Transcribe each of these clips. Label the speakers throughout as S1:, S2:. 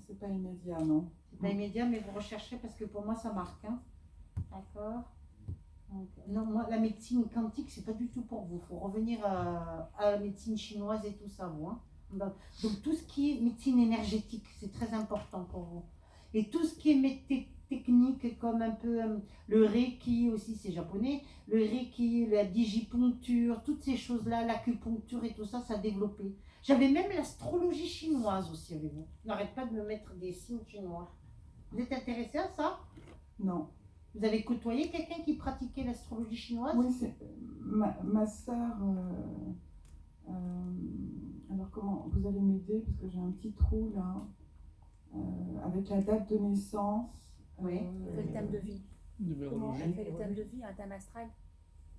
S1: c'est pas immédiat, non.
S2: C'est pas immédiat, mais vous recherchez parce que pour moi ça marque. Hein. D'accord. Donc, non, moi la médecine quantique, c'est pas du tout pour vous. Il faut revenir à la médecine chinoise et tout ça, vous. Hein. Donc tout ce qui est médecine énergétique, c'est très important pour vous. Et tout ce qui est technique, comme un peu le Reiki aussi, c'est japonais, le Reiki, la digipuncture, toutes ces choses-là, l'acupuncture et tout ça, ça a développé. J'avais même l'astrologie chinoise aussi avec vous. N'arrête pas de me mettre des signes chinois. Vous êtes intéressé à ça?
S1: Non.
S2: Vous avez côtoyé quelqu'un qui pratiquait l'astrologie chinoise?
S1: Oui, c'est ma sœur. Alors comment vous allez m'aider parce que j'ai un petit trou là avec la date de naissance.
S2: Oui.
S3: Elle fait le thème de vie.
S4: Numérologie.
S3: Elle fait le thème de vie, un thème astral.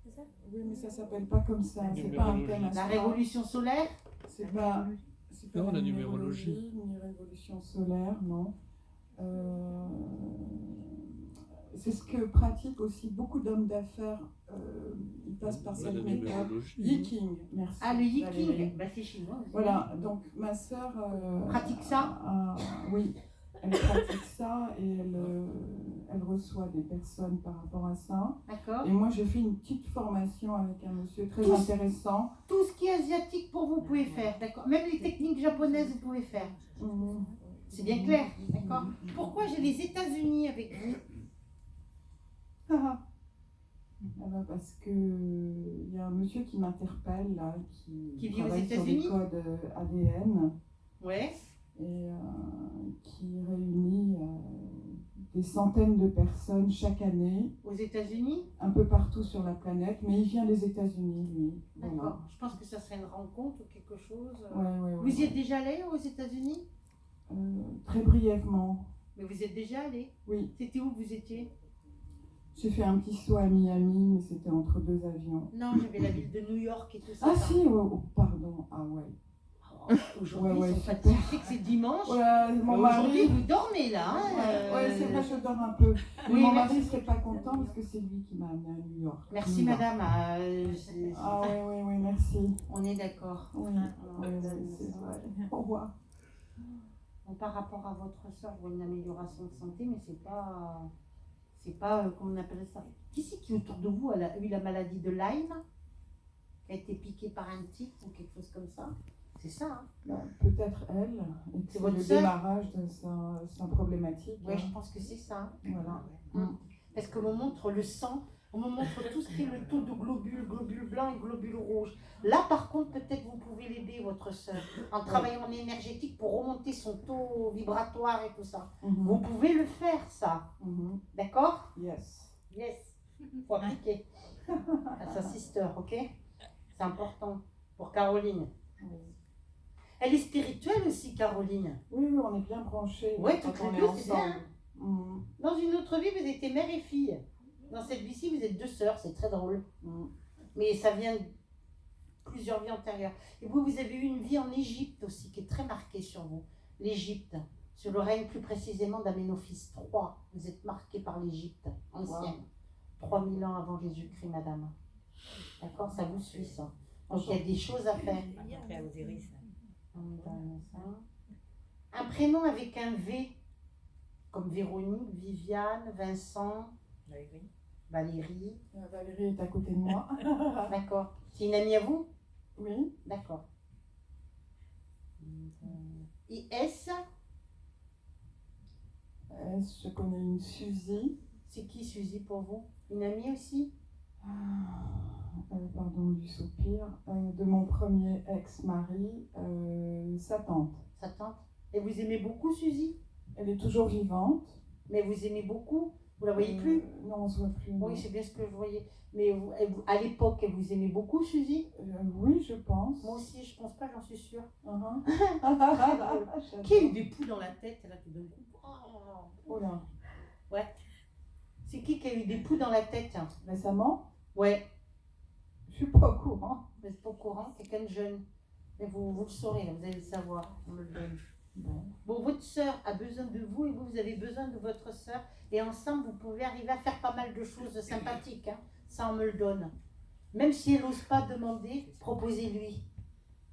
S3: C'est ça?
S1: Oui, mais ça s'appelle pas comme ça. C'est pas un thème
S2: La
S1: astral.
S2: révolution solaire?
S1: C'est pas
S4: Non, la
S1: numérologie, ni révolution solaire, non. C'est ce que pratiquent aussi beaucoup d'hommes d'affaires. Ils passent par cette méthode. Yiking, merci.
S2: Ah, le Yiking, bah, c'est chinois.
S1: Voilà, donc ma sœur
S2: pratique ça.
S1: Oui, elle pratique ça et elle reçoit des personnes par rapport à ça.
S2: D'accord.
S1: Et moi, j'ai fait une petite formation avec un monsieur très intéressant.
S2: Tout ce qui est asiatique pour vous pouvez faire, d'accord. Même les techniques japonaises, vous pouvez faire. C'est bien clair, d'accord. Pourquoi j'ai les États-Unis avec vous?
S1: Parce que il y a un monsieur qui m'interpelle là, qui
S2: vit aux
S1: travaille sur les
S2: États-Unis,
S1: codes ADN,
S2: ouais,
S1: et qui réunit des centaines de personnes chaque année.
S2: Aux États-Unis?
S1: Un peu partout sur la planète, mais il vient des États-Unis, lui.
S2: D'accord.
S1: Voilà.
S2: Je pense que ça serait une rencontre ou quelque chose.
S1: Ouais,
S2: vous y êtes déjà allé aux États-Unis?
S1: Très brièvement.
S2: Mais vous êtes déjà allé?
S1: Oui.
S2: C'était où vous étiez?
S1: J'ai fait un petit saut à Miami, mais c'était entre deux avions.
S2: Non, j'avais la ville de New York et tout ça.
S1: Ah si, pardon. Ah ouais.
S2: Aujourd'hui,
S1: ouais,
S2: ils sont fatigués, que c'est dimanche.
S1: Mon
S2: aujourd'hui,
S1: mari...
S2: vous dormez là. Hein,
S1: ouais, c'est vrai, je dors un peu. Mais
S2: oui,
S1: mon mari ne serait pas content parce que c'est lui qui m'a amené à New York.
S2: Merci madame.
S1: Oui, merci.
S2: On est d'accord.
S1: Oui, c'est vrai. Au revoir.
S2: Par rapport à votre soeur, vous avez une amélioration de santé, mais c'est pas comment on appelle ça. Qui c'est qui autour de vous a eu la maladie de Lyme, qui a été piquée par un tic ou quelque chose comme ça? C'est ça, hein?
S1: Peut-être elle.
S2: C'est votre
S1: le
S2: sœur?
S1: démarrage de sa problématique.
S2: Oui, je pense que c'est ça.
S1: Voilà.
S2: Parce que l'on montre le sang, on me montre tout ce qui est le taux de globules blancs et globules rouges. Là, par contre, peut-être vous pouvez l'aider, votre sœur, en travaillant en énergétique pour remonter son taux vibratoire et tout ça. Vous pouvez le faire, ça. D'accord?
S1: Yes.
S2: Yes. Il faut appliquer à sa sister, ok? C'est important pour Caroline. Elle est spirituelle aussi, Caroline.
S1: Oui, on est bien branchés.
S2: Oui, toutes les deux, c'est bien. Dans une autre vie, vous étiez mère et fille. Dans cette vie-ci, vous êtes deux sœurs, c'est très drôle. Mais ça vient de plusieurs vies antérieures. Et vous avez eu une vie en Égypte aussi, qui est très marquée sur vous. L'Égypte, sur le règne plus précisément d'Aménophis III. Vous êtes marquée par l'Égypte ancienne. 3000 ans avant Jésus-Christ, madame. D'accord, ça vous suit, ça. Donc il y a des choses à faire. Un prénom avec un V, comme Véronique, Viviane, Vincent, Valérie.
S1: Valérie est à côté de moi.
S2: D'accord. C'est une amie à vous?
S1: Oui.
S2: D'accord. Et S?
S1: S, je connais une Suzy.
S2: C'est qui Suzy pour vous? Une amie aussi?
S1: Pardon du soupir. De mon premier ex-mari, sa tante.
S2: Sa tante? Et vous aimez beaucoup Suzy?
S1: Elle est toujours vivante.
S2: Mais vous aimez beaucoup? Vous la voyez plus?
S1: Non, on se voit plus.
S2: Oui, c'est bien ce que je voyais. Mais à l'époque, vous aimez beaucoup Suzy?
S1: Oui, je pense.
S2: Moi aussi, je pense pas, j'en suis sûre.
S1: Qui
S2: a eu des poux dans la tête là tout d'un coup?
S1: Oh là.
S2: Ouais. C'est qui a eu des poux dans la tête?
S1: Récemment?
S2: Ouais.
S1: Je suis pas au courant.
S2: Vous n'êtes pas au courant? Quelqu'un de jeune. Mais vous le saurez, là, vous allez le savoir. On me le donne. Bon, votre sœur a besoin de vous et vous avez besoin de votre sœur. Et ensemble, vous pouvez arriver à faire pas mal de choses sympathiques. Hein. Ça, on me le donne. Même si elle n'ose pas demander, proposez-lui.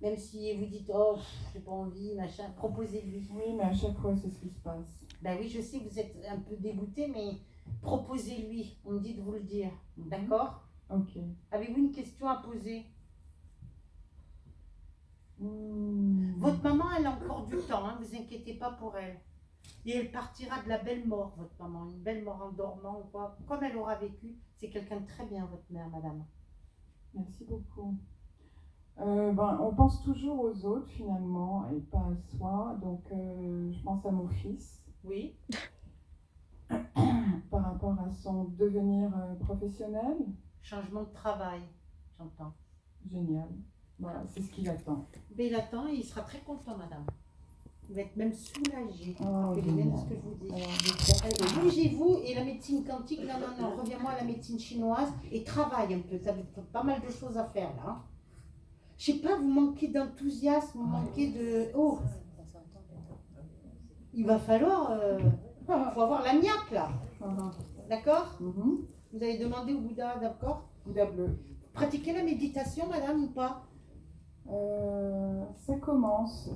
S2: Même si vous dites, oh, j'ai pas envie, machin, proposez-lui.
S1: Oui, mais à chaque fois, c'est ce qui se passe.
S2: Ben oui, je sais que vous êtes un peu dégoûté, mais proposez-lui. On me dit de vous le dire. D'accord?
S1: Ok.
S2: Avez-vous une question à poser?
S1: Hmm.
S2: Votre maman, elle a encore du temps, hein, vous inquiétez pas pour elle. Et elle partira de la belle mort, votre maman, une belle mort en dormant ou quoi. Comme elle aura vécu, c'est quelqu'un de très bien, votre mère, madame.
S1: Merci beaucoup. On pense toujours aux autres finalement et pas à soi. Donc je pense à mon fils
S2: Oui.
S1: par rapport à son devenir professionnel.
S2: Changement de travail, j'entends.
S1: Génial. Voilà, c'est ce qu'il attend.
S2: Mais il attend et il sera très content, madame. Il va être même soulagé.
S1: Oh,
S2: C'est même ce que je vous dis. Bougez-vous et la médecine quantique, non, reviens-moi à la médecine chinoise et travaille un peu. Tu as pas mal de choses à faire là. Je sais pas, vous manquez d'enthousiasme, vous manquez de... Oh, il va falloir... faut avoir la niaque là. D'accord? Vous avez demandé au Bouddha, d'accord?
S1: Bouddha bleu.
S2: Pratiquez la méditation, madame, ou pas?
S1: Ça commence.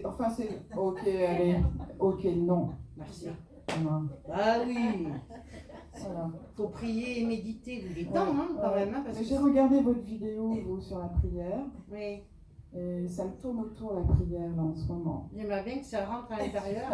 S1: Enfin, c'est... Ok, allez. Ok, non.
S2: Merci.
S1: Non.
S2: Ah oui.
S1: Voilà.
S2: Faut prier et méditer, il est temps, hein, quand même. Hein, parce que...
S1: J'ai regardé votre vidéo, vous, sur la prière.
S2: Oui.
S1: Et ça me tourne autour, la prière, là, en ce moment.
S2: J'aimerais bien que ça rentre à l'intérieur.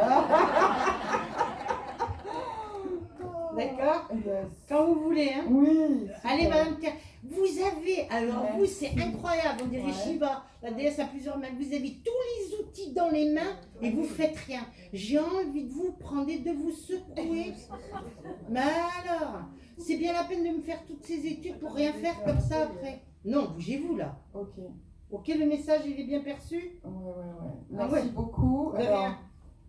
S2: D'accord?
S1: Yes.
S2: Quand vous voulez, hein?
S1: Oui.
S2: Allez, madame Pierre, vous avez, alors
S1: Ouais.
S2: vous, c'est incroyable, on dirait
S1: Ouais.
S2: Shiva, la déesse à plusieurs mains, vous avez tous les outils dans les mains et vous faites rien. J'ai envie de vous prendre et de vous secouer. Mais alors, c'est bien la peine de me faire toutes ces études pour rien faire comme ça après. Non, bougez-vous là.
S1: Ok.
S2: Ok, le message, il est bien perçu?
S1: Ouais.
S2: Ah
S1: Merci
S2: ouais.
S1: beaucoup.
S2: De
S1: Alors,
S2: rien.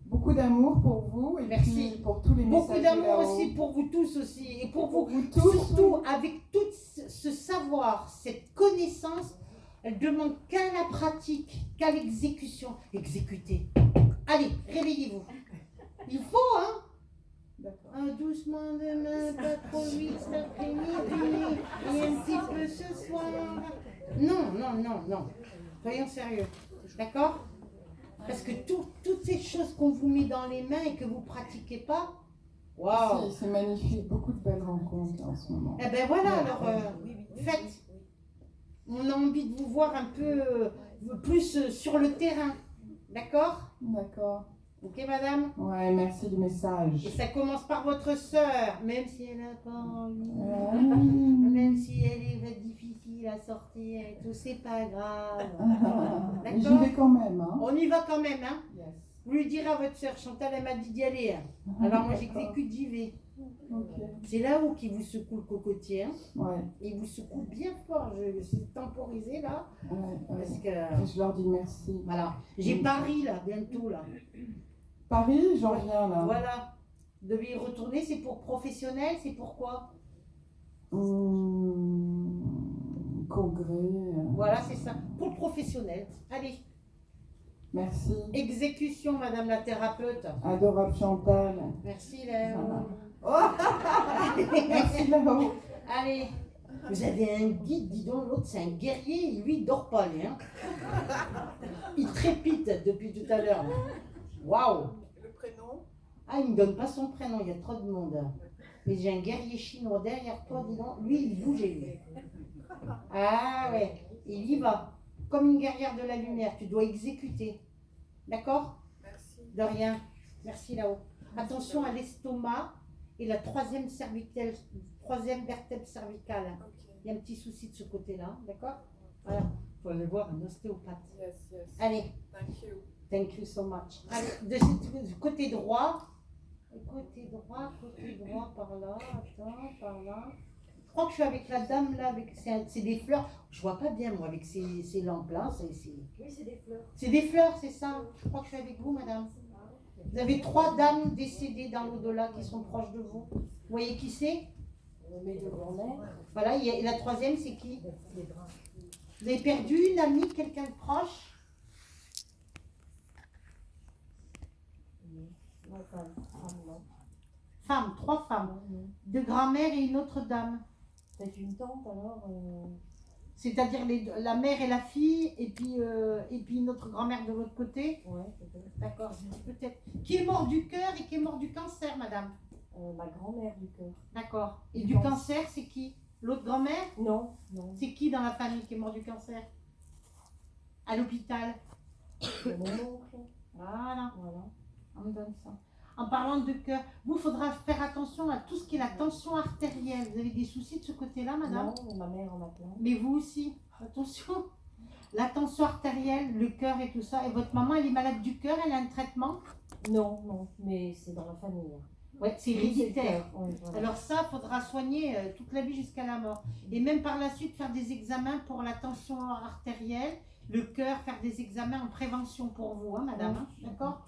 S1: beaucoup d'amour pour vous et
S2: Merci.
S1: puis pour tous les messages.
S2: Beaucoup d'amour
S1: là-haut.
S2: aussi pour vous tous aussi. Et pour vous,
S1: tous.
S2: surtout avec tout ce savoir, cette connaissance, elle demande qu'à la pratique, qu'à l'exécution. Exécutez. Allez, réveillez-vous. Il faut, hein?
S1: D'accord.
S2: Doucement demain, pas trop vite cet après-midi, et un petit peu ce soir. Non. Soyons sérieux. D'accord? Parce que toutes ces choses qu'on vous met dans les mains et que vous pratiquez pas, waouh!
S1: Si, c'est magnifique, beaucoup de belles rencontres en ce moment.
S2: Eh ben voilà,
S1: Ouais.
S2: alors faites. On a envie de vous voir un peu plus sur le terrain. D'accord?
S1: D'accord.
S2: Ok, madame?
S1: Ouais, merci du message.
S2: Et ça commence par votre sœur, même si elle n'a pas envie, même si elle est difficile à sortir et tout, c'est pas grave.
S1: Mais j'y
S2: D'accord?
S1: vais quand même, hein.
S2: On y va quand même, hein?
S1: Yes.
S2: Vous lui direz à votre sœur, Chantal, elle m'a dit d'y aller. Hein. Alors moi j'exécute, j'y vais.
S1: Ok.
S2: C'est là-haut qui vous secoue le cocotier. Hein.
S1: Ouais.
S2: Il vous secoue bien fort. Je suis temporisée là.
S1: Ouais.
S2: Parce que.
S1: Et je leur dis merci.
S2: Voilà. J'ai Paris là, bientôt là.
S1: Paris, j'en viens là.
S2: Voilà. Vous devez y retourner, c'est pour professionnel, c'est pour quoi?
S1: Congrès.
S2: Voilà, c'est ça. Pour le professionnel. Allez.
S1: Merci.
S2: Exécution, madame la thérapeute.
S1: Adorable Chantal.
S2: Merci Léo.
S1: Merci Léo.
S2: Allez. Vous avez un guide, dis donc, l'autre c'est un guerrier, lui il dort pas, lui. Hein. Il trépite depuis tout à l'heure. Waouh!
S1: Le prénom?
S2: Ah, il me donne pas son prénom, il y a trop de monde. Mais j'ai un guerrier chinois derrière toi, dis donc. Lui, il bouge, lui. Ah ouais, il y va. Comme une guerrière de la lumière, tu dois exécuter. D'accord?
S1: Merci.
S2: De rien. Merci là-haut. Attention à l'estomac et la troisième vertèbre cervicale.
S1: Okay.
S2: Il y a un petit souci de ce côté-là, d'accord? Voilà, il faut aller voir un ostéopathe.
S1: Yes.
S2: Allez.
S1: Thank you.
S2: Thank you so much. Allez, du côté droit, par là, attends, par là. Je crois que je suis avec la dame là, c'est des fleurs. Je vois pas bien moi avec ces lampes là.
S3: Oui, c'est des fleurs.
S2: C'est des fleurs, c'est ça. Je crois que je suis avec vous, madame. Vous avez 3 dames décédées dans l'au-delà qui sont proches de vous. Vous voyez qui c'est?
S3: Mes deux grand-mères.
S2: Voilà, et la troisième, c'est qui? Vous avez perdu une amie, quelqu'un de proche? Femmes, 3 femmes. 2 grand-mères et une autre dame.
S3: C'est une tante alors.
S2: C'est-à-dire la mère et la fille, et puis notre grand-mère de l'autre côté.
S3: Ouais, peut-être.
S2: D'accord, peut-être. Qui est mort du cœur et qui est mort du cancer, madame?
S3: Ma grand-mère du cœur.
S2: D'accord. Et
S3: Du
S2: du
S3: cancer.
S2: cancer, c'est qui? L'autre grand-mère?
S3: Non, non.
S2: C'est qui dans la famille qui est mort du cancer? À l'hôpital.
S3: C'est mon oncle.
S2: Voilà,
S3: Voilà.
S2: on me donne ça. En parlant de cœur, vous, faudra faire attention à tout ce qui est la tension artérielle. Vous avez des soucis de ce côté-là, madame?
S3: Non, mais ma mère en a plein.
S2: Mais vous aussi, attention. La tension artérielle, le cœur et tout ça. Et votre maman, elle est malade du cœur, elle a un traitement?
S3: Non, non, mais c'est dans la famille.
S2: Ouais, c'est
S3: Oui,
S2: héréditaire.
S3: le cœur, oui, voilà.
S2: Alors ça, faudra soigner toute la vie jusqu'à la mort. Et même par la suite, faire des examens pour la tension artérielle, le cœur, faire des examens en prévention pour vous, hein, madame. Hein, d'accord?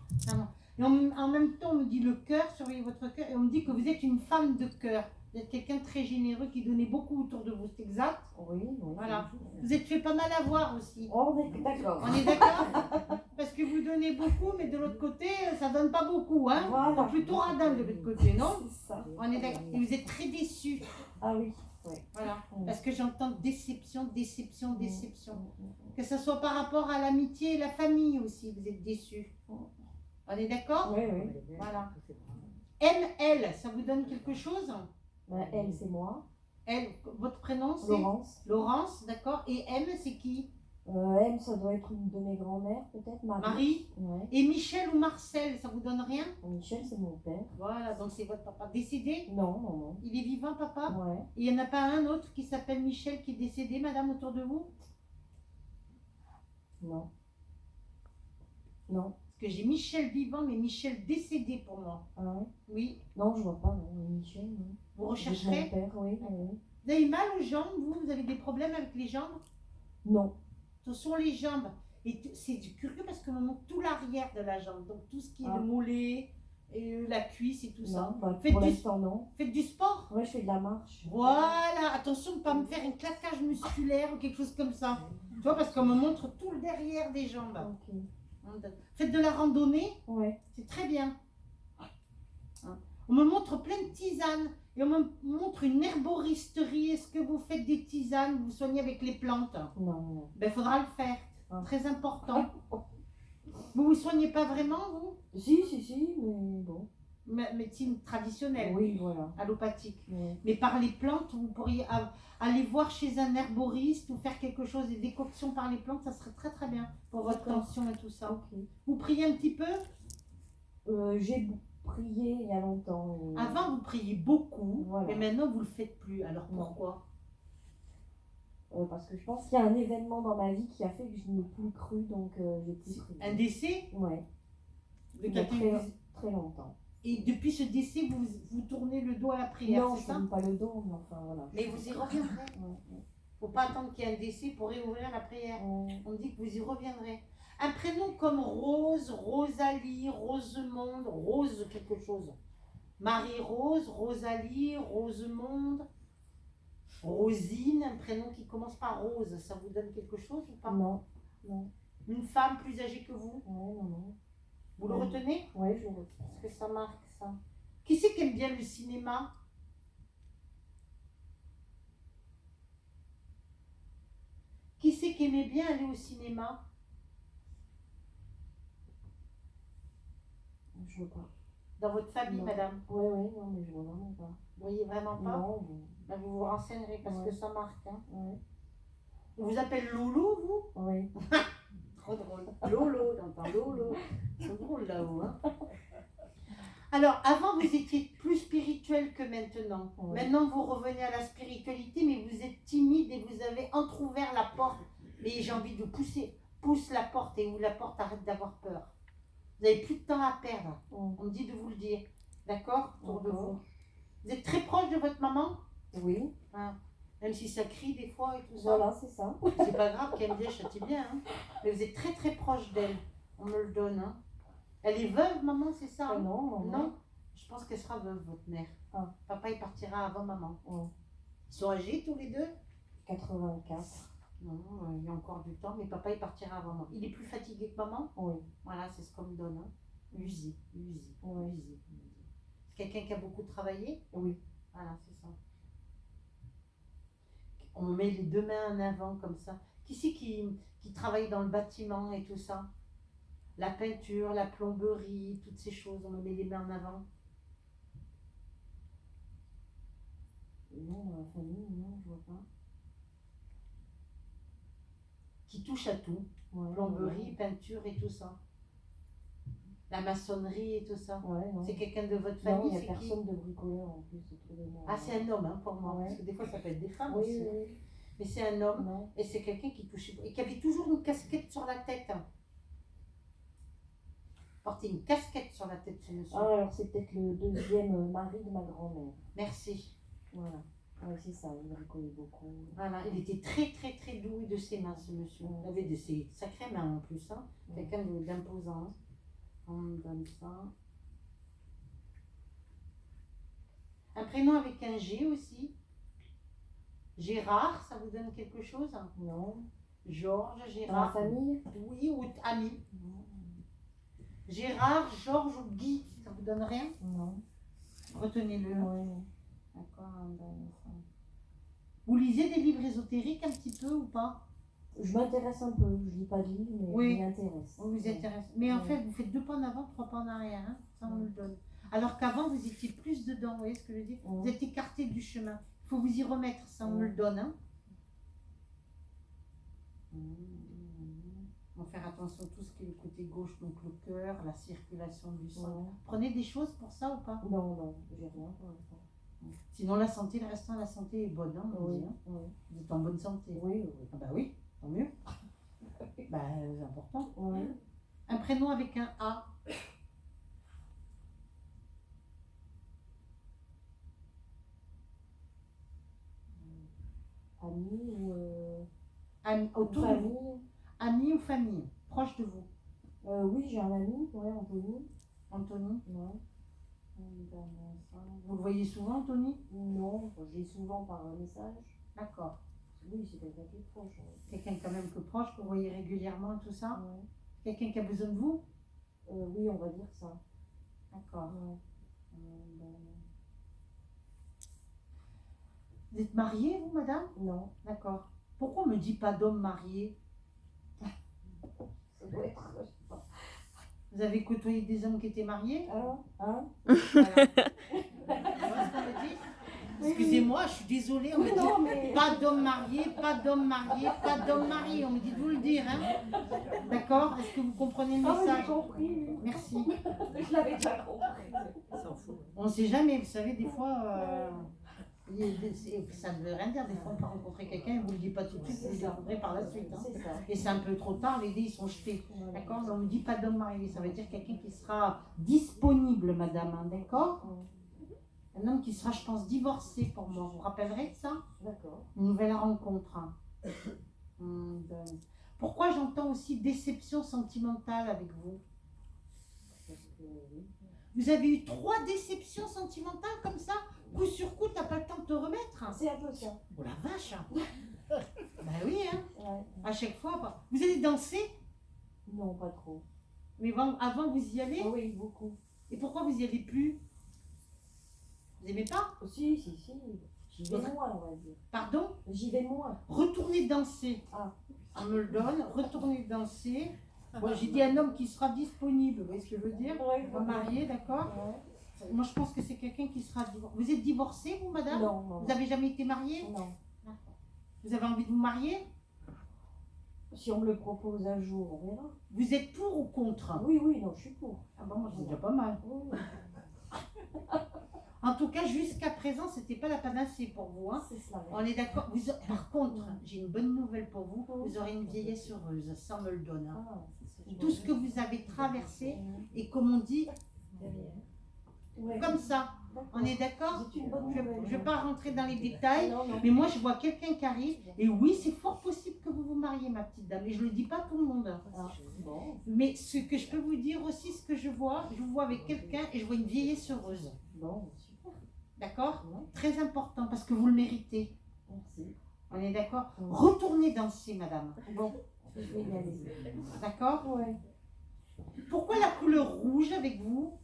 S2: Et en même temps, on me dit le cœur, surveillez votre cœur, et on me dit que vous êtes une femme de cœur. Vous êtes quelqu'un de très généreux qui donnait beaucoup autour de vous, c'est exact?
S3: Oui, oui.
S2: Voilà. Vous êtes fait pas mal avoir aussi.
S3: Oh, on est d'accord.
S2: On est d'accord? Parce que vous donnez beaucoup, mais de l'autre côté, ça donne pas beaucoup, hein?
S3: Voilà.
S2: Donc plutôt radin de l'autre côté, non?
S3: C'est ça.
S2: On est d'accord. Et vous êtes très déçus.
S3: Ah oui, oui.
S2: Voilà.
S3: Oui.
S2: Parce que j'entends déception, déception, déception.
S3: Mm.
S2: Que ce soit par rapport à l'amitié et la famille aussi, vous êtes déçus. On est d'accord?
S3: Oui, oui.
S2: Voilà. ML, ça vous donne quelque chose?
S3: Ben, elle, c'est moi.
S2: Elle, votre prénom c'est?
S3: Laurence.
S2: Laurence, d'accord. Et M, c'est qui?
S3: M, ça doit être une de mes grand-mères, peut-être. Marie.
S2: Marie.
S3: Ouais.
S2: Et Michel ou Marcel, ça vous donne rien?
S3: Michel, c'est mon père.
S2: Voilà, donc c'est votre papa. Décédé?
S3: Non, non,
S2: Il est vivant, papa?
S3: non. Ouais.
S2: Et il n'y en a pas un autre qui s'appelle Michel qui est décédé, madame, autour de vous?
S3: Non. Non.
S2: Parce que j'ai Michel vivant, mais Michel décédé pour moi.
S3: Ah ouais.
S2: Oui.
S3: Non, je vois pas, non. Michel, non.
S2: Vous
S3: Avec
S2: rechercherez?
S3: mon père, oui, oui.
S2: Vous avez mal aux jambes, vous avez des problèmes avec les jambes?
S3: Non.
S2: Ce sont les jambes. Et c'est curieux parce que l'on monte tout l'arrière de la jambe. Donc tout ce qui est
S3: Ah.
S2: le mollet, et la cuisse et tout ça.
S3: Non, bah,
S2: Faites
S3: pour
S2: du-
S3: l'instant, non.
S2: Faites du sport?
S3: Ouais, je fais de la marche.
S2: Voilà. Attention de ne pas me faire un claquage musculaire ou quelque chose comme ça. Tu vois, parce qu'on me montre tout le derrière des jambes.
S3: Ok.
S2: Faites de la randonnée,
S3: Ouais.
S2: c'est très bien. On me montre plein de tisanes et on me montre une herboristerie. Est-ce que vous faites des tisanes, vous soignez avec les plantes?
S3: Non, non.
S2: Ben, faudra le faire.
S3: Ah.
S2: Très important. Vous vous soignez pas vraiment, vous?
S3: Si, mais bon.
S2: Médecine traditionnelle,
S3: Oui, voilà.
S2: allopathique.
S3: Ouais.
S2: Mais par les plantes, vous pourriez aller voir chez un herboriste ou faire quelque chose, des décoctions par les plantes, ça serait très très bien pour votre
S3: D'accord.
S2: tension et tout ça.
S3: Ok.
S2: Vous priez un petit peu?
S3: J'ai prié il y a longtemps. et-
S2: Avant, vous priez beaucoup,
S3: Voilà.
S2: mais maintenant, vous le faites plus. Alors
S3: Non.
S2: pourquoi?
S3: Parce que je pense qu'il y a un événement dans ma vie qui a fait que je n'ai plus cru, donc j'ai plus prié.
S2: Un décès
S3: Ouais.
S2: de
S3: Il y a
S2: quelqu'un
S3: très,
S2: qui vous-
S3: très longtemps.
S2: Et depuis ce décès, vous tournez le dos à la prière,
S3: Non,
S2: c'est
S3: je
S2: ça?
S3: ne pas le dos, mais enfin voilà.
S2: Mais vous y reviendrez.
S3: Ouais,
S2: Faut pas attendre qu'il y ait un décès pour réouvrir la prière.
S3: ouais.
S2: On dit que vous y reviendrez. Un prénom comme Rose, Rosalie, Rosemonde, Rose quelque chose. Marie-Rose, Rosalie, Rosemonde, Rosine, un prénom qui commence par Rose, ça vous donne quelque chose ou pas?
S3: Non, non.
S2: Une femme plus âgée que vous,
S3: Ouais, non, non.
S2: vous le retenez?
S3: Ouais, je le
S2: Parce que ça marque ça. Qui c'est qui aime bien le cinéma? Qui c'est qui aimait bien aller au cinéma?
S3: Je veux pas.
S2: Dans votre famille,
S3: Non.
S2: madame?
S3: Ouais, ouais, non, mais je vois vraiment pas.
S2: Vous voyez vraiment pas?
S3: Non, bon.
S2: Ben, vous vous renseignerez parce
S3: Ouais.
S2: que ça marque. Hein.
S3: Ouais.
S2: On vous appelle Loulou, vous?
S3: Ouais.
S2: Trop drôle. Lolo, t'entends Lolo. C'est drôle là-haut. Hein. Alors, avant, vous étiez plus spirituel que maintenant.
S3: Ouais.
S2: Maintenant, vous revenez à la spiritualité, mais vous êtes timide et vous avez entrouvert la porte. Mais j'ai envie de vous pousser. Pousse la porte et ouvre la porte, arrête d'avoir peur. Vous n'avez plus de temps à perdre.
S3: Ouais.
S2: On me dit de vous le dire. D'accord? Autour de
S3: D'accord.
S2: vous. Vous êtes très proche de votre maman?
S3: Oui,
S2: Hein. Même si ça crie des fois et tout ça.
S3: voilà, c'est ça.
S2: C'est pas grave qu'elle me dise châtie bien. Hein. Mais vous êtes très très proche d'elle. On me le donne. Hein. Elle est veuve, maman, c'est ça? Hein?
S3: Non,
S2: Non, je pense qu'elle sera veuve, votre mère.
S3: Ah.
S2: Papa, il partira avant maman.
S3: Ouais.
S2: Ils sont âgés tous les deux?
S3: 84.
S2: Non, il y a encore du temps, mais papa, il partira avant maman. Il est plus fatigué que maman?
S3: Oui.
S2: Voilà, c'est ce qu'on me donne. Hein. Usé, usé,
S3: Ouais.
S2: usé. C'est quelqu'un qui a beaucoup travaillé?
S3: Oui.
S2: Voilà, c'est ça. On met les deux mains en avant comme ça. Qui c'est qui travaille dans le bâtiment et tout ça? La peinture, la plomberie, toutes ces choses, on me met les mains en avant.
S3: Non, dans la famille, non, je vois pas.
S2: Qui touche à tout.
S3: Ouais,
S2: Plomberie, peinture et tout ça. La maçonnerie et tout ça.
S3: Ouais, non.
S2: C'est quelqu'un de votre
S3: Non,
S2: famille,
S3: il n'y a
S2: c'est qui?
S3: personne de bricoleur en plus autour de moi.
S2: Ah, c'est un homme hein, pour moi,
S3: Ouais.
S2: parce que des fois ça peut être des femmes
S3: Oui,
S2: aussi.
S3: oui,
S2: Mais c'est un homme
S3: non.
S2: et c'est quelqu'un qui touche et qui avait toujours une casquette sur la tête. Porter une casquette sur la tête, ce monsieur.
S3: Ah, alors c'est peut-être le deuxième mari de ma grand-mère.
S2: Merci.
S3: Voilà. Ouais, c'est ça, il bricolait beaucoup.
S2: Voilà, il était très très très doué de ses mains, ce monsieur. Il avait de ses sacrées mains en plus, hein. Quelqu'un d'imposant. Hein. On me donne ça. Un prénom avec un G aussi. Gérard, ça vous donne quelque chose?
S3: Non.
S2: Georges,
S3: Dans la
S2: Gérard.
S3: famille?
S2: Oui, ou ami.
S3: Non.
S2: Gérard, Georges ou Guy, ça vous donne rien?
S3: Non.
S2: Retenez-le.
S3: Ouais.
S2: D'accord, on donne ça. Vous lisez des livres ésotériques un petit peu ou pas?
S3: Je m'intéresse un peu, je lis pas de livres, mais
S2: Oui.
S3: je m'y intéresse.
S2: On vous intéresse. Mais en
S3: Ouais.
S2: fait, vous faites 2 pas en avant, 3 pas en arrière, hein. Ça on me le donne. Alors qu'avant, vous étiez plus dedans, vous voyez ce que je veux dire?
S3: Ouais.
S2: Vous êtes écarté du chemin. Il faut vous y remettre, ça on me
S3: Ouais.
S2: le donne. Hein. On va faire attention à tout ce qui est le côté gauche, donc le cœur, la circulation du sang.
S3: Ouais.
S2: Prenez des choses pour ça ou pas?
S3: Non, non, j'ai rien pour l'instant.
S2: Sinon, la santé, le restant, la santé est bonne, hein, on
S3: Oui,
S2: dit, hein.
S3: oui.
S2: Vous êtes en bonne santé.
S3: Oui, oui.
S2: Ah bah oui, tant mieux. Bah, c'est important.
S3: Ouais.
S2: Un prénom avec un A.
S3: Ami ou
S2: Autour de vous.
S3: famille?
S2: Ami ou famille, proche de vous.
S3: Oui, j'ai un ami, ouais, Anthony.
S2: Anthony,
S3: Ouais.
S2: vous le voyez souvent, Anthony?
S3: Non, je l'ai souvent par un message.
S2: D'accord.
S3: Oui, c'est quelqu'un qui est proche.
S2: Quelqu'un quand même que proche, que vous voyez régulièrement, tout ça.
S3: Ouais.
S2: Quelqu'un qui a besoin de vous.
S3: Oui, on va dire ça.
S2: D'accord.
S3: Ouais.
S2: Vous êtes mariée, vous, madame?
S3: Non,
S2: D'accord. Pourquoi on ne me dit pas d'homme marié?
S3: ça doit être, je sais pas.
S2: Vous avez côtoyé des hommes qui étaient mariés?
S3: Hein?
S2: Voilà. Vous voyez ce qu'on me dit?
S3: Oui,
S2: Excusez-moi, je suis désolée, on me
S3: Oui,
S2: dit
S3: non, mais...
S2: pas d'homme marié, pas d'homme marié, pas d'homme marié. On me dit de vous le dire, hein? D'accord? Est-ce que vous comprenez le
S3: Ah oui, j'ai
S2: message?
S3: compris. Oui.
S2: Merci.
S3: Je l'avais déjà compris.
S2: On ne sait jamais, vous savez, des fois, ça ne veut rien dire. Des fois, on peut rencontrer quelqu'un et vous ne le dit pas tout de suite, vous le découvrez par la suite. Hein.
S3: C'est ça.
S2: Et c'est un peu trop tard, les dés ils sont jetés.
S3: Voilà.
S2: D'accord? Mais on ne dit pas d'homme marié, ça veut dire quelqu'un qui sera disponible, madame, hein, d'accord? Un homme qui sera, je pense, divorcé pour moi. Vous vous rappellerez de ça?
S3: D'accord.
S2: Une nouvelle rencontre. Hein. Pourquoi j'entends aussi déception sentimentale avec vous?
S3: Parce que, oui.
S2: Vous avez eu 3 déceptions sentimentales comme ça? Coup sur coup, t'as pas le temps de te remettre?
S3: C'est un peu ça.
S2: Oh la vache! Bah oui, hein?
S3: Ouais.
S2: À chaque fois. Bah. Vous allez danser?
S3: Non, pas trop.
S2: Mais avant, vous y allez?
S3: Ah oui, beaucoup.
S2: Et pourquoi vous y allez plus? Vous aimez pas?
S3: Si, si, si. J'y vais moins, on va dire.
S2: Pardon?
S3: J'y vais moins.
S2: Retournez danser.
S3: Ah.
S2: On me le donne. Retournez danser. Bon, j'ai dit un homme qui sera disponible. Vous voyez ce que je veux dire?
S3: Ouais,
S2: Pas marié, d'accord?
S3: Ouais.
S2: Moi, je pense que c'est quelqu'un qui sera divorcé. Vous êtes divorcé, vous, madame?
S3: Non, non.
S2: Vous n'avez jamais été mariée?
S3: Non.
S2: Vous avez envie de vous marier?
S3: Si on me le propose un jour, on verra.
S2: Vous êtes pour ou contre?
S3: Oui, oui, non, je suis pour.
S2: Ah bon, moi, c'est déjà pas mal.
S3: Oui,
S2: En tout cas, jusqu'à présent, c'était pas la panacée pour vous. Hein.
S3: c'est cela.
S2: On est d'accord. Par contre, j'ai une bonne nouvelle pour vous. Vous aurez une vieillesse heureuse. Ça me le donne. Hein.
S3: Ah,
S2: Tout ce que vous avez traversé, et comme on dit,
S3: ouais.
S2: comme ça. On est d'accord?
S3: C'est une bonne
S2: Je
S3: nouvelle.
S2: ne vais pas rentrer dans les détails.
S3: Non, non.
S2: Mais moi, je vois quelqu'un qui arrive. Et oui, c'est fort possible que vous vous mariez, ma petite dame. Et je ne le dis pas à tout le monde.
S3: Ah, bon.
S2: Mais ce que je peux vous dire aussi, ce que je vous vois avec quelqu'un et je vois une vieillesse heureuse.
S3: Bon, super.
S2: D'accord?
S3: Ouais.
S2: Très important parce que vous le méritez.
S3: Merci.
S2: On est d'accord?
S3: Ouais.
S2: Retournez danser, madame.
S3: Bon, je vais y aller.
S2: D'accord?
S3: Ouais.
S2: Pourquoi la couleur rouge avec vous?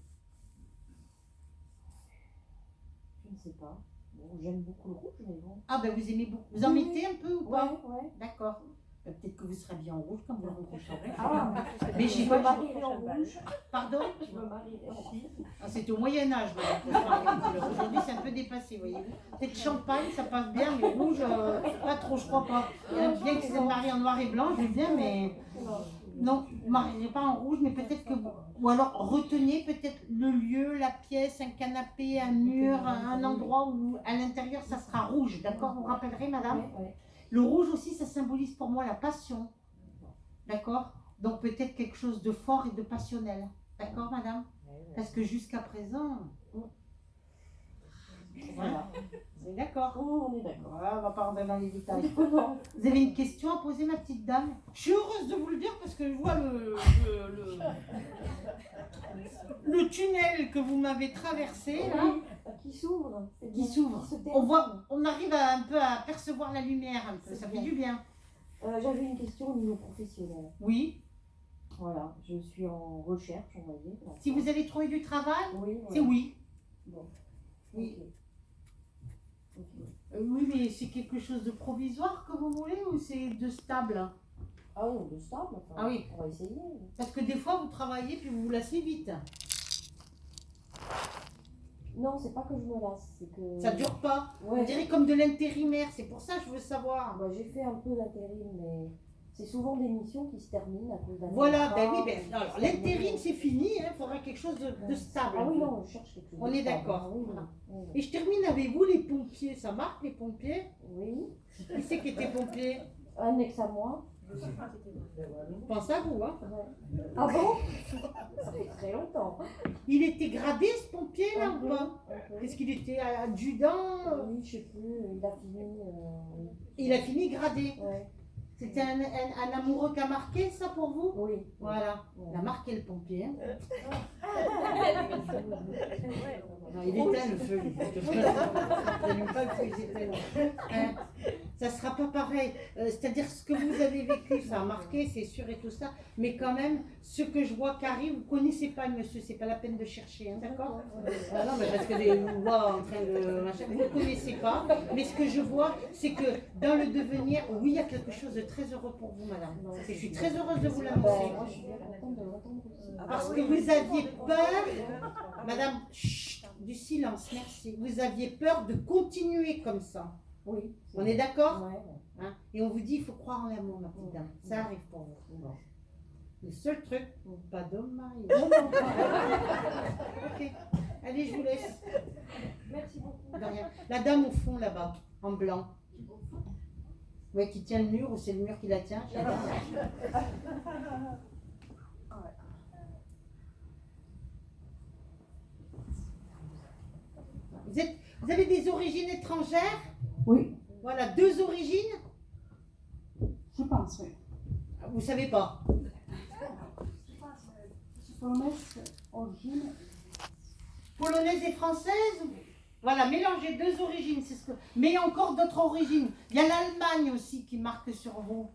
S3: Je ne sais sais pas. Bon, j'aime beaucoup le rouge, mais bon.
S2: Ah ben vous aimez beaucoup. Vous en
S3: Oui.
S2: mettez un peu ou pas?
S3: Ouais.
S2: D'accord. Peut-être que vous serez bien en rouge quand vous rencontrerez.
S3: Ah,
S2: Mais je sais
S3: je
S2: pas,
S3: me marierai en rouge.
S2: Pardon?
S3: Je me marierai en rouge.
S2: Ah, c'était au Moyen-Âge, voilà. Aujourd'hui, c'est un peu dépassé, voyez-vous. Peut-être champagne, ça passe bien, mais rouge, pas trop, je crois pas. Bien que c'est marié en noir et blanc, je veux bien, mais non, mariez pas en rouge, mais peut-être que vous... Ou alors retenez peut-être le lieu, la pièce, un canapé, un mur, un endroit où à l'intérieur ça sera rouge, d'accord? Vous vous rappellerez, madame?
S3: Ouais.
S2: Le rouge aussi, ça symbolise pour moi la passion, d'accord? Donc peut-être quelque chose de fort et de passionnel, d'accord, madame? Parce que jusqu'à présent, voilà, on est d'accord.
S3: Oh, on est d'accord.
S2: Voilà, on va pas rentrer dans les détails.
S3: Non.
S2: Vous avez une question à poser, ma petite dame? Je suis heureuse de vous le dire parce que je vois le tunnel que vous m'avez traversé là,
S3: Qui s'ouvre. C'est
S2: qui
S3: bien.
S2: s'ouvre.
S3: Se termine.
S2: On voit, on arrive un peu à percevoir la lumière un peu.
S3: C'est
S2: Ça fait
S3: bien.
S2: du bien.
S3: J'avais une question au niveau professionnel.
S2: Oui.
S3: Voilà, je suis en recherche, on va dire.
S2: Si vous allez trouver du travail,
S3: Oui,
S2: c'est oui.
S3: Bon.
S2: Oui.
S3: Ok.
S2: Oui, mais c'est quelque chose de provisoire que vous voulez ou c'est de stable?
S3: Ah non, de stable. Enfin,
S2: Ah oui.
S3: On va essayer.
S2: Parce que des fois vous travaillez puis vous vous lassez vite.
S3: Non, c'est pas que je me lasse, c'est que.
S2: Ça dure pas. On
S3: Ouais.
S2: dirait comme de l'intérimaire. C'est pour ça que je veux savoir.
S3: Bah, j'ai fait un peu d'intérim, mais c'est souvent des missions qui se terminent à cause d'un
S2: Voilà,
S3: contrat,
S2: ben oui,
S3: ou
S2: ben,
S3: qui
S2: alors
S3: se terminent.
S2: l'intérim c'est fini, il faudra quelque chose de stable.
S3: Ah oui, non, je cherche quelque chose.
S2: On
S3: de
S2: est
S3: stable.
S2: d'accord.
S3: Ah oui,
S2: Voilà.
S3: oui.
S2: Et je termine avec vous, les pompiers. Ça marque les pompiers?
S3: Oui.
S2: Qui c'est qui était pompier?
S3: Un ex à moi.
S2: Pense à vous, hein.
S3: Ouais. Ah bon? Ça fait très longtemps.
S2: Il était gradé ce pompier là
S3: Un
S2: ou
S3: peu,
S2: pas?
S3: un peu.
S2: Qu'est-ce qu'il était adjudant?
S3: Oui, je sais plus, il a fini.
S2: Il a fini gradé.
S3: Ouais.
S2: C'était un amoureux qui a marqué ça pour vous?
S3: Oui.
S2: Voilà, il a marqué le pompier. Hein. Non, il éteint le feu. Il n'allume pas le feu, il éteint le feu. Hein, ça sera pas pareil. C'est-à-dire ce que vous avez vécu, ça a marqué, c'est sûr et tout ça. Mais quand même, ce que je vois qu'arrive, vous connaissez pas le monsieur, c'est pas la peine de chercher, hein, d'accord? Ah non, mais parce que je vous vois en train de machin, vous ne connaissez pas. Mais ce que je vois, c'est que dans le devenir, oui, il y a quelque chose de très heureux pour vous, madame. Et je suis très heureuse de vous l'annoncer.
S3: Moi, je suis bien contente de l'entendre aussi.
S2: Parce que vous aviez peur, madame, chut, du silence, merci. Vous aviez peur de continuer comme ça.
S3: Oui.
S2: On est d'accord?
S3: Ouais.
S2: Hein? Et on vous dit, il faut croire en l'amour, ma petite dame. Ça arrive pour vous.
S3: Bon.
S2: Le seul truc, pas d'homme marié.
S3: Non, non,
S2: Ok, allez, je vous laisse.
S3: Merci beaucoup.
S2: De rien. La dame au fond, là-bas, en blanc. Ouais, qui tient le mur, ou c'est le mur qui la tient? Vous avez des origines étrangères?
S1: Oui,
S2: Voilà, 2 origines?
S1: je pense, oui.
S2: Vous savez pas?
S1: Polonaise, origine.
S2: Polonaise et française? Voilà, mélangez 2 origines, c'est ce que... Mais il y a encore d'autres origines. Il y a l'Allemagne aussi qui marque sur vous.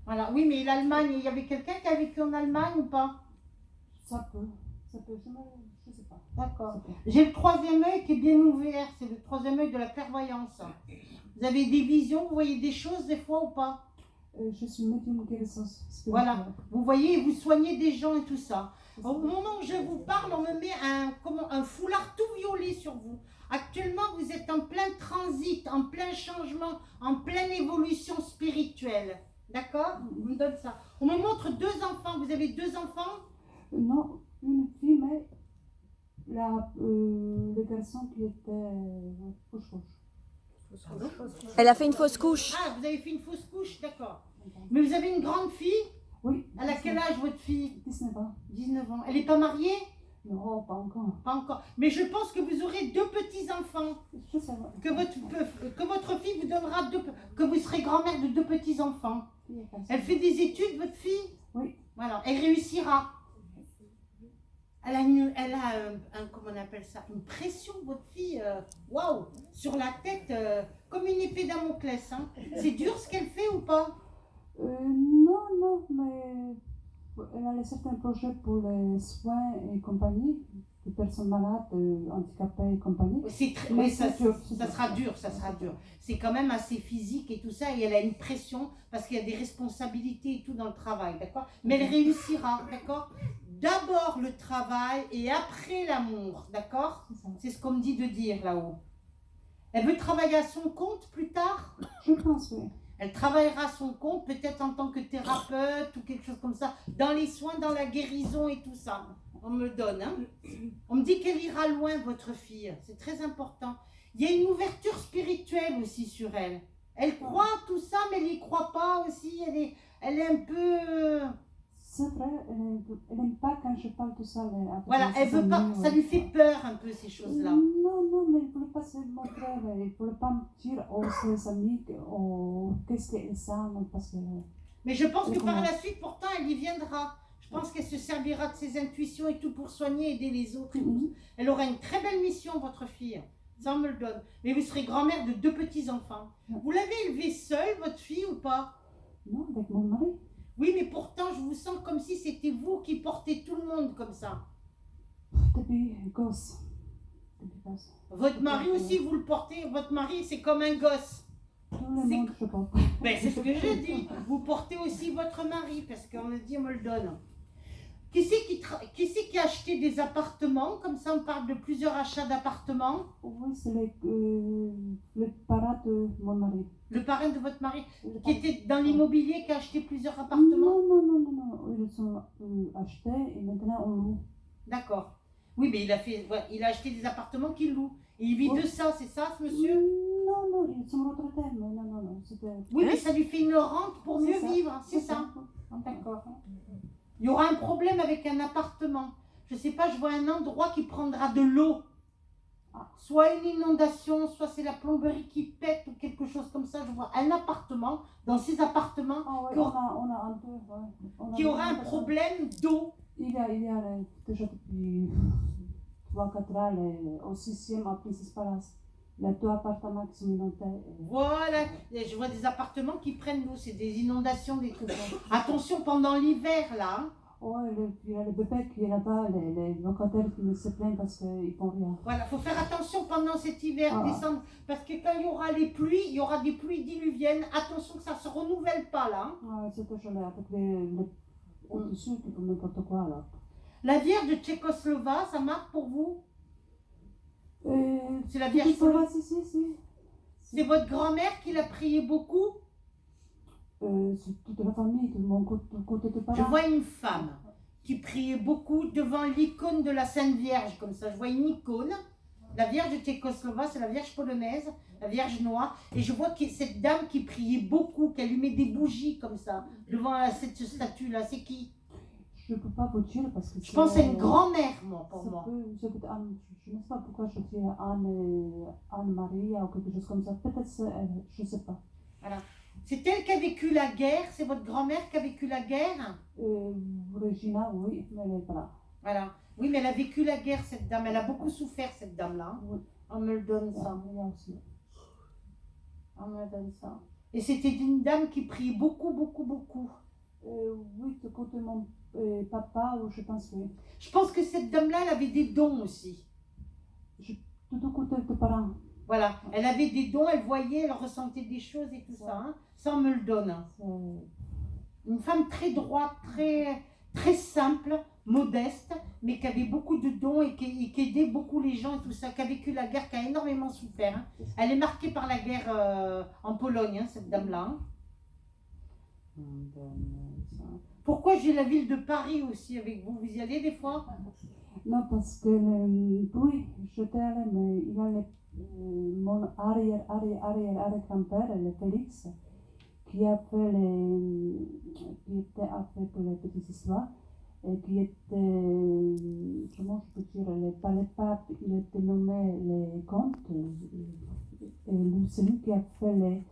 S2: Voilà, oui, mais l'Allemagne, il y avait quelqu'un qui a vécu en Allemagne ou pas?
S1: Ça peut, je sais pas.
S2: D'accord. J'ai le 3e œil qui est bien ouvert, c'est le 3e œil de la clairvoyance. Vous avez des visions, vous voyez des choses des fois ou pas?
S1: Je suis médium guérisseuse spirituelle.
S2: Voilà, vous voyez, vous soignez des gens et tout ça. Au moment où je vous parle, on me met un foulard tout violet sur vous. Actuellement, vous êtes en plein transit, en plein changement, en pleine évolution spirituelle. D'accord? On me donne ça. On me montre 2 enfants. Vous avez 2 enfants?
S1: Non, une fille, mais le garçon qui était couche-couche.
S5: Elle a fait une fausse couche.
S2: Ah, vous avez fait une fausse couche, d'accord. Mais vous avez une grande fille?
S1: Oui.
S2: Elle a quel âge votre fille?
S1: 19 ans.
S2: 19 ans. Elle n'est pas mariée?
S1: Non, pas encore.
S2: Pas encore. Mais je pense que vous aurez 2 petits-enfants.
S1: Je sais pas.
S2: Que votre fille vous donnera que vous serez grand-mère de 2 petits-enfants. Elle fait des études, votre fille?
S1: Oui.
S2: Voilà, elle réussira. Elle a comment on appelle ça? Une pression, votre fille, waouh, sur la tête, comme une épée Damoclès. Hein. C'est dur ce qu'elle fait ou pas?
S1: Non, mais elle a certains projets pour les soins et compagnie.
S6: des personnes malades, handicapées et compagnie.
S2: Oui, ça sera dur, ça sera dur. C'est quand même assez physique et tout ça, et elle a une pression parce qu'il y a des responsabilités et tout dans le travail, d'accord? Mais elle réussira, d'accord? D'abord le travail et après l'amour, d'accord? C'est ce qu'on me dit de dire là-haut. Elle veut travailler à son compte plus tard?
S6: Je pense, oui.
S2: Elle travaillera à son compte, peut-être en tant que thérapeute ou quelque chose comme ça, dans les soins, dans la guérison et tout ça. On me le donne, hein. On me dit qu'elle ira loin, votre fille. C'est très important. Il y a une ouverture spirituelle aussi sur elle. Elle croit à tout ça, mais elle n'y croit pas aussi. Elle est un peu...
S6: C'est vrai, elle n'aime pas quand je parle de ça.
S2: Voilà, elle veut pas, ça lui fait peur un peu ces choses-là.
S6: Non, mais elle ne voulait pas se montrer, elle ne voulait pas me dire, ses amis, qu'est-ce qu'elle sent, parce que...
S2: Mais je pense que par la suite, pourtant, elle y viendra. Je pense qu'elle se servira de ses intuitions et tout pour soigner, aider les autres. Elle aura une très belle mission, votre fille. Ça, on me le donne. Mais vous serez grand-mère de 2 petits-enfants. Vous l'avez élevée seule, votre fille, ou pas?
S6: Non, avec mon mari.
S2: Oui, mais pourtant, je vous sens comme si c'était vous qui portez tout le monde comme ça.
S6: Depuis gosse.
S2: Votre mari aussi, vous le portez. Votre mari, c'est comme un gosse.
S6: Tout le monde, je pense.
S2: Ben, c'est ce que je dis. Vous portez aussi votre mari, parce qu'on me dit, on me le donne. Qui c'est qui a acheté des appartements? Comme ça, on parle de plusieurs achats d'appartements.
S6: Oui, c'est le parrain de mon mari.
S2: Le parrain de votre mari, qui était dans l'immobilier, qui a acheté plusieurs appartements?
S6: Non. Ils sont achetés et maintenant on loue.
S2: D'accord. Oui, mais il a acheté des appartements qu'il loue. Et il vit de ça, c'est ça, ce monsieur?
S6: Non, ils sont retraités, mais non.
S2: Oui, mais ça lui fait une rente pour mieux vivre, c'est ça. D'accord. Il y aura un problème avec un appartement. Je ne sais pas, je vois un endroit qui prendra de l'eau. Soit une inondation, soit c'est la plomberie qui pète ou quelque chose comme ça. Je vois un appartement, dans ces appartements,
S6: on a un peu,
S2: qui aura un problème d'eau.
S6: Il y a déjà depuis 3-4 ans, au 6e à Princess Palace. Il y a 2 appartements qui sont inondés.
S2: Voilà, je vois des appartements qui prennent l'eau, c'est des inondations, des trucs. Attention, pendant l'hiver, là.
S6: Oui, il y a les bébés qui est là-bas, les locataires qui se plaignent parce qu'ils ne font rien.
S2: Voilà, il faut faire attention pendant cet hiver, décembre, parce que quand il y aura les pluies, il y aura des pluies diluviennes. Attention que ça ne se renouvelle pas, là.
S6: C'est toujours là, avec les au-dessus qui font n'importe quoi, là.
S2: La Vierge de Tchécoslovaque, ça marque pour vous? C'est la Vierge
S6: Si.
S2: C'est votre grand-mère qui l'a prié beaucoup?
S6: C'est toute la famille, tout mon côté de parents.
S2: Je vois une femme qui priait beaucoup devant l'icône de la Sainte Vierge, comme ça. Je vois une icône. La Vierge de Tchécoslovaque, c'est la Vierge polonaise, la Vierge noire. Et je vois que cette dame qui priait beaucoup, qui allumait des bougies comme ça, devant cette statue-là. C'est qui?
S6: Je ne peux pas vous dire parce que
S2: je pense à une grand-mère, moi, pour moi.
S6: Je ne sais pas pourquoi je dis Anne-Marie ou quelque chose comme ça. Peut-être c'est elle, je ne sais pas.
S2: Voilà. C'est elle qui a vécu la guerre? C'est votre grand-mère qui a vécu la guerre?
S6: Regina, oui, mais elle n'est pas là.
S2: Voilà. Oui, mais elle a vécu la guerre, cette dame. Elle a beaucoup souffert, cette dame-là.
S6: Oui.
S2: On me le donne, ça.
S6: Oui, aussi.
S2: On me donne ça. Et c'était une dame qui priait beaucoup.
S6: Oui, de côté de mon papa, ou je pense, oui.
S2: Je pense que cette dame-là, elle avait des dons aussi.
S6: De côté de parents.
S2: Voilà, elle avait des dons, elle voyait, elle ressentait des choses et tout ça. Hein. Ça, on me le donne. Hein. Une femme très droite, très simple, modeste, mais qui avait beaucoup de dons et qui aidait beaucoup les gens et tout ça, qui a vécu la guerre, qui a énormément souffert. Hein. Elle est marquée par la guerre en Pologne, hein, cette dame-là. Hein. Pourquoi j'ai la ville de Paris aussi avec vous? Vous y allez des fois?
S6: Non, parce que oui, j'étais allée, mais il y a mon arrière-grand-père, le Félix, qui était fait pour les petites histoires, et qui était, comment je peux dire, pas le pape, il était nommé les comtes, et celui qui a fait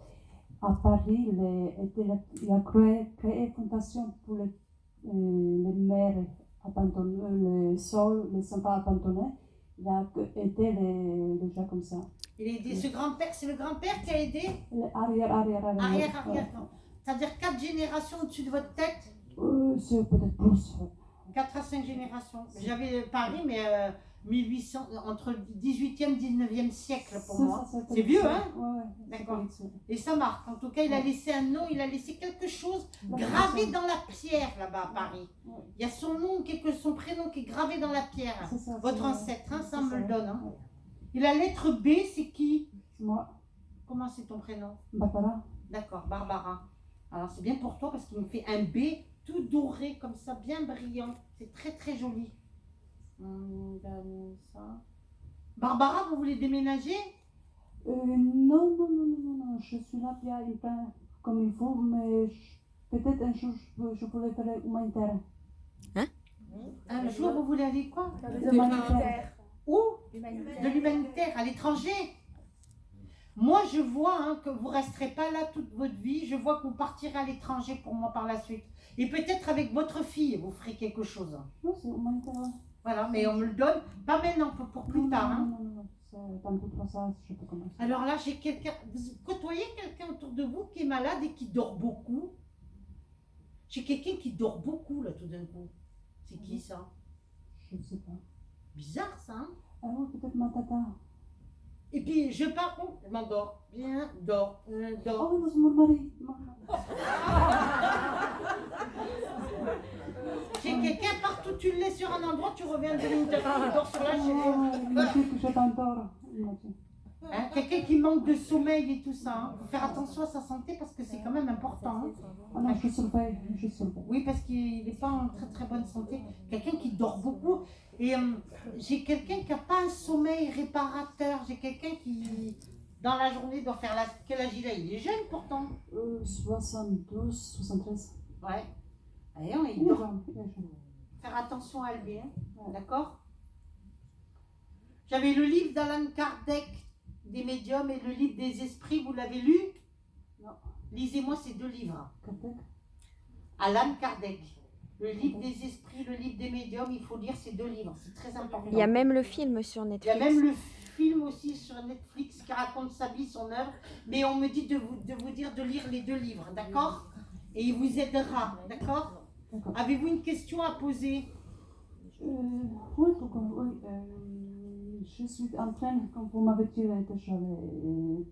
S6: à Paris, il a créé une fondation pour les mères abandonnées, les sols, les enfants abandonnés. Il a aidé les gens comme ça.
S2: Il a aidé ce grand-père, c'est le grand-père qui a aidé?
S6: Arrière.
S2: C'est-à-dire 4 générations au-dessus de votre tête?
S6: C'est peut-être plus.
S2: 4 à 5 générations. J'avais Paris, mais 1800, entre le 18e et 19e siècle pour
S6: Ça,
S2: moi.
S6: ça s'appelle
S2: C'est vieux,
S6: ça.
S2: hein?
S6: Ouais, ouais.
S2: D'accord.
S6: Ça s'appelle
S2: Et ça marque. En tout cas, il a laissé un nom, il a laissé quelque chose
S6: ça.
S2: gravé dans la pierre là-bas à Paris.
S6: Ouais.
S2: Il y a son nom, son prénom qui est gravé dans la pierre.
S6: C'est ça,
S2: Votre
S6: c'est-
S2: ancêtre, hein, ça
S6: c'est
S2: me le donne. Hein.
S6: Ouais.
S2: Et la lettre B, c'est qui?
S6: Moi,
S2: Comment c'est ton prénom?
S6: Barbara.
S2: D'accord, Barbara. Alors c'est bien pour toi parce qu'il me fait un B tout doré comme ça, bien brillant. C'est très très joli. Ça. Barbara, vous voulez déménager?
S6: Non, non, non, non, non, non, je suis là bien comme il faut, mais peut-être un jour je pourrais faire humanitaire.
S2: Un jour, vous voulez aller quoi?
S6: Humanitaire.
S2: Où? De l'humanitaire, à l'étranger. Moi, je vois hein, que vous ne resterez pas là toute votre vie. Je vois que vous partirez à l'étranger pour moi par la suite. Et peut-être avec votre fille, vous ferez quelque chose.
S6: Non, c'est humanitaire. Ouais.
S2: Voilà, mais on me le donne. Pas maintenant, pour plus
S6: Non,
S2: tard.
S6: non,
S2: Hein.
S6: non, non, non, c'est tantôt pour ça, je peux commencer.
S2: Alors là, j'ai quelqu'un. Vous côtoyez quelqu'un autour de vous qui est malade et qui dort beaucoup? J'ai quelqu'un qui dort beaucoup, là, tout d'un coup. C'est qui ça?
S6: Je ne sais pas.
S2: Bizarre, ça, hein?
S6: Ah oui, peut-être ma tata.
S2: Et puis, je pars, je m'endors. Bien, dors, dors.
S6: Oh, non, c'est mon mari.
S2: J'ai quelqu'un partout, tu le laisses sur un endroit, tu reviens 2 minutes après, tu dors sur la chaise.
S6: Il m'a dit que j'étais en tort. Il m'a dit.
S2: Hein, quelqu'un qui manque de sommeil et tout ça. Il faut faire attention à sa santé parce que c'est quand même important. Hein.
S6: Ah non, je surveille, je surveille.
S2: Oui, parce qu'il n'est pas en très très bonne santé. Quelqu'un qui dort beaucoup. Et j'ai quelqu'un qui n'a pas un sommeil réparateur. J'ai quelqu'un qui, dans la journée, doit faire la... Quel âge il a? Il est jeune pourtant.
S6: 72, 73.
S2: Ouais. Allez, on est
S6: Il est
S2: dort.
S6: jeune, il est jeune.
S2: Faire attention à lui. Hein. D'accord? J'avais le livre d'Alan Kardec des médiums et le livre des esprits. Vous l'avez lu?
S6: Non.
S2: Lisez-moi ces 2 livres.
S6: Kardec.
S2: Alan Kardec. Le livre des esprits, le livre des médiums, il faut lire ces 2 livres, c'est très important.
S5: Il y a même le film sur
S2: Il y
S5: Netflix.
S2: a même le film aussi sur Netflix qui raconte sa vie, son œuvre, mais on me dit de vous dire de lire les 2 livres, d'accord? Et il vous aidera, d'accord?
S6: D'accord.
S2: Avez-vous une question à poser?
S6: Oui, pourquoi oui. Je suis en train, comme vous m'avez dit déjà, les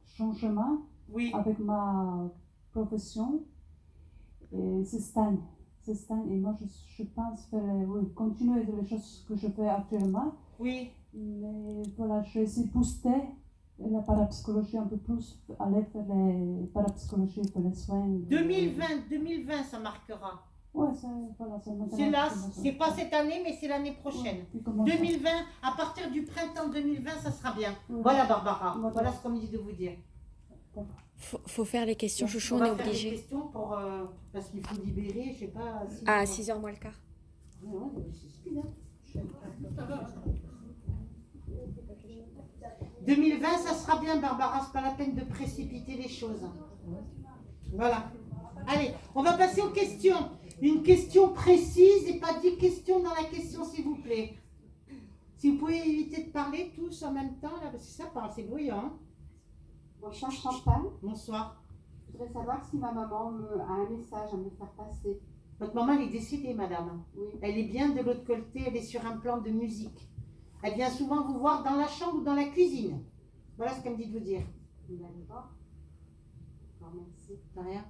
S6: changements
S2: Oui,
S6: avec ma profession. Et c'est stagne. C'est stagne. Et moi, je pense faire, oui, continuer les choses que je fais actuellement.
S2: oui,
S6: Mais voilà, je vais essayer de booster la parapsychologie un peu plus, aller faire les parapsychologie, faire les soins.
S2: 2020, ça marquera.
S6: Ouais, ça, voilà, ça m'intéresse.
S2: C'est là, c'est pas cette année, mais c'est l'année prochaine.
S6: Ouais, puis comment ça?
S2: 2020, à partir du printemps 2020, ça sera bien.
S6: Ouais.
S2: Voilà Barbara,
S6: Voilà.
S2: voilà ce qu'on me dit de vous dire.
S5: Faut faire les questions, chouchou, on
S2: va
S5: est
S2: faire des
S5: obligé.
S2: questions pour, parce qu'il faut libérer, je sais pas. Si
S5: À 6h moins le quart.
S2: Ouais, mais c'est speed, hein. 2020, ça sera bien, Barbara, c'est pas la peine de précipiter les choses. Voilà. Allez, on va passer aux questions. Une question précise et pas 10 questions dans la question, s'il vous plaît. Si vous pouvez éviter de parler tous en même temps, là, parce que ça parle, c'est bruyant. Hein.
S7: Bonsoir Chantal,
S2: Bonsoir.
S7: je voudrais savoir si ma maman a un message à me faire passer.
S2: Votre maman, elle est décédée, madame.
S7: Oui,
S2: Elle est bien de l'autre côté, elle est sur un plan de musique. Elle vient souvent vous voir dans la chambre ou dans la cuisine. Voilà ce qu'elle me dit de vous dire.
S7: d'accord. Merci.
S2: De rien.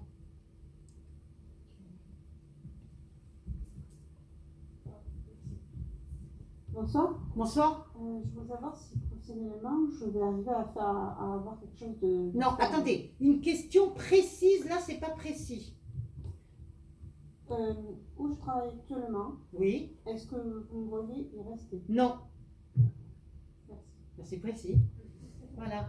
S7: Bonsoir,
S2: Bonsoir.
S7: je voudrais savoir si professionnellement je vais arriver à avoir quelque chose de...
S2: Non, attendez. Une question précise, là, c'est pas précis.
S7: Où je travaille actuellement,
S2: Oui.
S7: est-ce que vous me voyez y rester?
S2: Non.
S7: Merci.
S2: Ben, c'est précis. Voilà.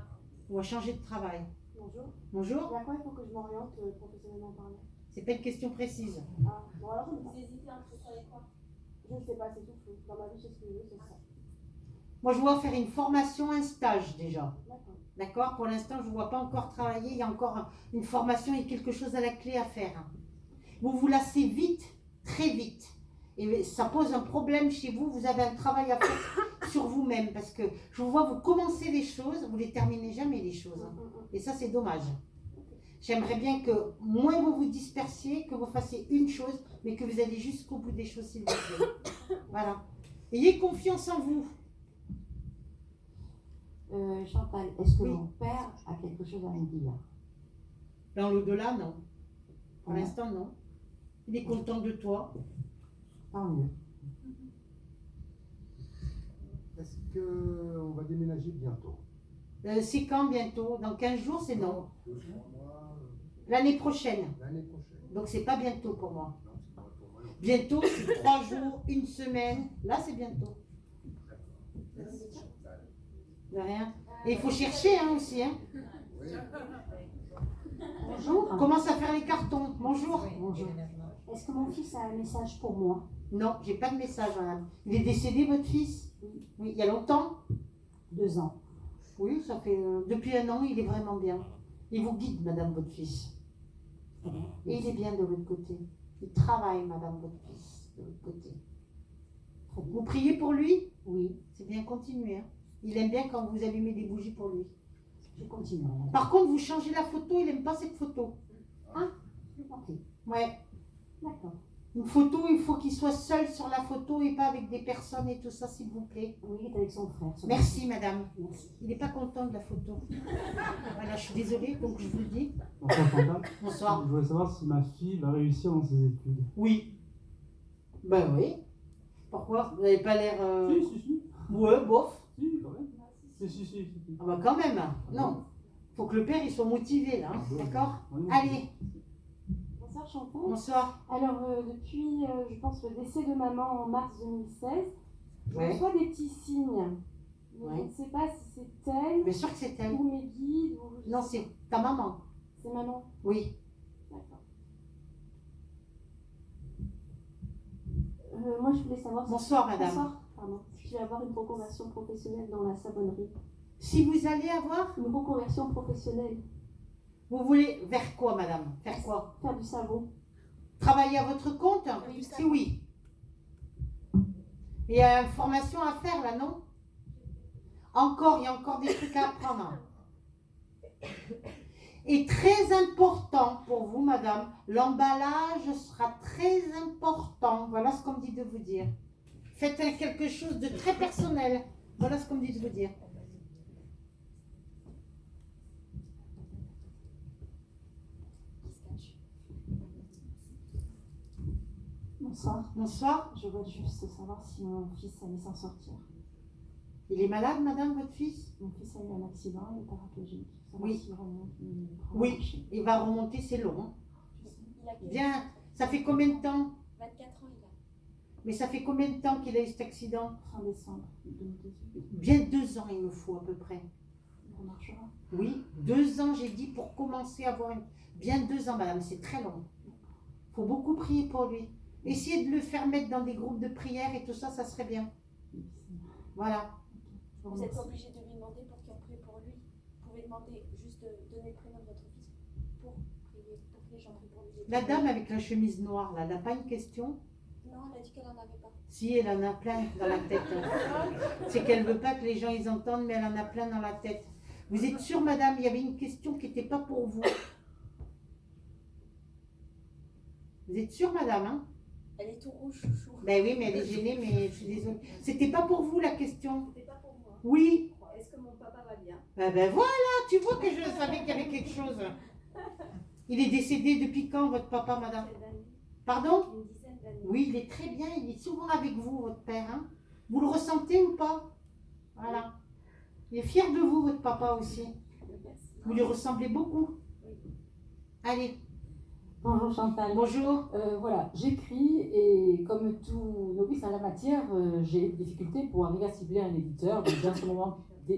S2: On va changer de travail.
S7: Bonjour.
S2: Bonjour.
S7: Vers quoi il faut que je m'oriente professionnellement parlant?
S2: C'est pas une question précise.
S7: Ah, bon alors vous hésitez entre ça et quoi? Je ne sais pas, c'est tout flou. Dans ma vie, c'est ce que je veux, c'est ça.
S2: Moi, je vois faire une formation, un stage déjà.
S7: D'accord.
S2: D'accord? Pour l'instant, je ne vois pas encore travailler. Il y a encore une formation et quelque chose à la clé à faire. Vous vous lassez vite, très vite. Et ça pose un problème chez vous. Vous avez un travail à faire sur vous-même. Parce que je vous vois, vous commencez les choses, vous ne les terminez jamais les choses. Et ça, c'est dommage. J'aimerais bien que moins vous vous dispersiez, que vous fassiez une chose, mais que vous alliez jusqu'au bout des choses, s'il vous plaît. Voilà. Ayez confiance en vous.
S8: Chantal, est-ce que
S2: Oui.
S8: mon père a quelque chose à me dire?
S2: Dans l'au-delà, non. Pour
S8: Ouais.
S2: l'instant, non. Il est content de toi.
S8: Tant mieux.
S9: Est-ce qu'on va déménager bientôt?
S2: C'est quand bientôt? Dans 15 jours, c'est non.
S9: 2-3 mois,
S2: L'année prochaine.
S9: l'année prochaine.
S2: Donc c'est pas bientôt pour moi.
S9: Non, c'est pas pour moi. Non.
S2: Bientôt, c'est 3 jours, 1 semaine. Là, c'est bientôt.
S9: Merci, Chantal.
S2: De rien. Et il faut chercher hein, aussi. Hein.
S9: Oui.
S8: Bonjour.
S2: On commence à faire les cartons. Bonjour.
S8: Bonjour. Est-ce que mon fils a un message pour moi?
S2: Non, j'ai pas de message, madame. Il est décédé, votre fils? Oui. Il y a longtemps?
S8: 2 ans.
S2: Oui, ça fait. Depuis 1 an, il est vraiment bien. Il vous guide, madame, votre fils. Et il est bien de l'autre côté. Il travaille, madame, votre fils, de l'autre côté. Vous priez pour lui?
S8: Oui,
S2: C'est bien, continuez. Hein. Il aime bien quand vous allumez des bougies pour lui.
S8: je continue. Madame.
S2: Par contre, vous changez la photo, il n'aime pas cette photo.
S8: Ok,
S2: Ouais.
S8: d'accord.
S2: Une photo, il faut qu'il soit seul sur la photo et pas avec des personnes et tout ça, s'il vous plaît.
S8: Oui, il est avec son frère.
S2: Merci, madame.
S8: Merci.
S2: Il n'est pas content de la photo. Voilà, je suis désolée, donc je vous le dis.
S10: Bonsoir Chantal.
S2: Bonsoir.
S10: Je voulais savoir si ma fille va réussir dans ses études.
S2: Oui. Ben oui. Pourquoi? Vous n'avez pas l'air...
S10: Si.
S2: Ouais, bof.
S10: Si, quand même. Si.
S2: Ah bah quand même. Non. Faut que le père, il soit motivé, là. Hein. D'accord? Allez.
S7: Bonsoir Chantal.
S2: Bonsoir.
S7: Alors depuis, je pense, le décès de maman en mars 2016, je
S2: Ouais.
S7: reçois des petits signes. Mais
S2: Ouais.
S7: je ne sais pas si c'est elle
S2: Bien sûr que c'est elle.
S7: ou mes guides ou...
S2: Non, c'est ta maman.
S7: C'est maman.
S2: Oui.
S7: D'accord. Moi, je voulais savoir si...
S2: Bonsoir, madame.
S7: Bonsoir. Pardon. Si je vais avoir une reconversion professionnelle dans la savonnerie.
S2: Si vous allez avoir...
S7: Une reconversion professionnelle.
S2: Vous voulez... Vers quoi, madame? Faire quoi?
S7: Faire du savon.
S2: Travailler à votre compte?
S7: Oui.
S2: Si oui. Il y a une formation à faire, là, non? Il y a encore des trucs à apprendre. Et très important pour vous, madame, l'emballage sera très important. Voilà ce qu'on me dit de vous dire. Faites quelque chose de très personnel. Voilà ce qu'on me dit de vous dire.
S7: Bonsoir.
S2: Bonsoir.
S7: Je veux juste savoir si mon fils allait s'en sortir.
S2: Il est malade, madame, votre fils?
S7: Mon fils a eu un accident, il est paraplégique.
S2: Oui.
S7: S'il remonte, il prend
S2: Oui,
S7: marcher.
S2: il va remonter, c'est long. Hein.
S7: Il a quel-
S2: Bien, ça fait combien de temps?
S7: 24 ans, il a.
S2: Mais ça fait combien de temps qu'il a eu cet accident?
S7: Fin décembre 2018.
S2: Bien 2 ans, il me faut à peu près.
S7: Il remarchera.
S2: Oui, 2 ans, j'ai dit, pour commencer à avoir une... Bien 2 ans, madame, c'est très long. Il faut beaucoup prier pour lui. Essayez de le faire mettre dans des groupes de prière et tout ça, ça serait bien. Voilà.
S7: Je vous
S11: Vous n'êtes
S7: remercie.
S11: pas obligé de lui demander pour qui on prie pour lui. Vous pouvez demander juste de donner le prénom de votre fils pour prier, pour que les gens prient pour lui.
S2: La dame avec la chemise noire, là, elle n'a pas une question?
S11: Non, elle a dit qu'elle n'en avait pas.
S2: Si, elle en a plein dans la tête. C'est qu'elle veut pas que les gens ils entendent, mais elle en a plein dans la tête. Vous êtes sûre, madame, il y avait une question qui n'était pas pour vous? Vous êtes sûre, madame, hein?
S11: Elle est tout rouge, chouchou.
S2: Ben oui, mais elle est gênée, mais je suis désolée. C'était pas pour vous, la question?
S11: C'était pas pour moi.
S2: Oui.
S11: Est-ce que mon papa va bien?
S2: Ben voilà, tu vois que je savais qu'il y avait quelque chose. Il est décédé depuis quand, votre papa, madame? Pardon?
S11: Une dizaine d'années.
S2: Oui, il est très bien, il est souvent avec vous, votre père. Hein? Vous le ressentez ou pas? Voilà. Il est fier de vous, votre papa aussi.
S11: Merci.
S2: Vous lui ressemblez beaucoup. Allez,
S12: Bonjour Chantal.
S2: bonjour.
S12: Voilà, j'écris et comme tout novice en la matière, j'ai des difficultés pour arriver à cibler un éditeur. Donc, j'ai en ce moment